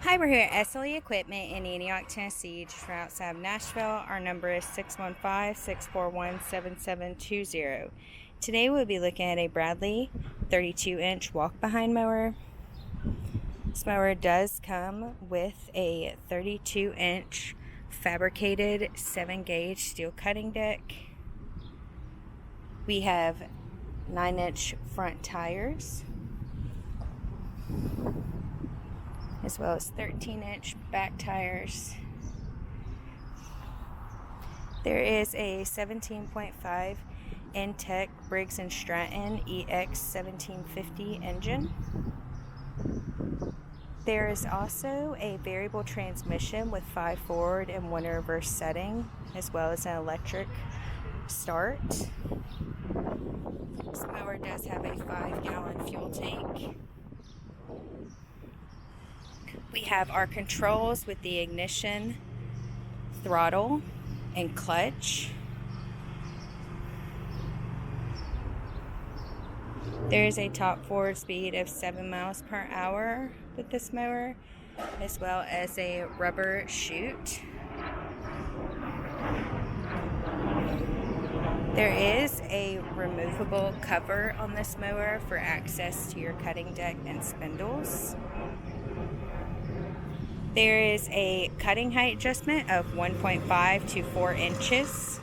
Hi, we're here at SLE Equipment in Antioch, Tennessee, just right outside of Nashville. Our number is 615-641-7720. Today we'll be looking at a Bradley 32-inch walk-behind mower. This mower does come with a 32-inch fabricated 7-gauge steel cutting deck. We have 9-inch front tires, as well as 13-inch back tires. There is a 17.5 Intek Briggs and Stratton EX1750 engine. There is also a variable transmission with 5 forward and 1 reverse setting, as well as an electric start. This mower does have a 5-gallon fuel tank. We have our controls with the ignition, throttle, and clutch. There is a top forward speed of 7 miles per hour with this mower, as well as a rubber chute. There is a removable cover on this mower for access to your cutting deck and spindles. There is a cutting height adjustment of 1.5 to 4 inches.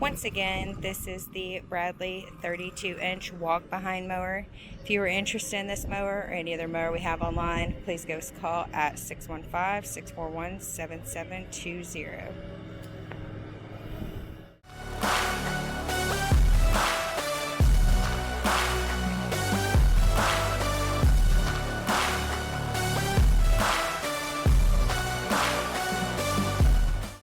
Once again, this is the Bradley 32-inch walk-behind mower. If you are interested in this mower or any other mower we have online, please give us a call at 615-641-7720.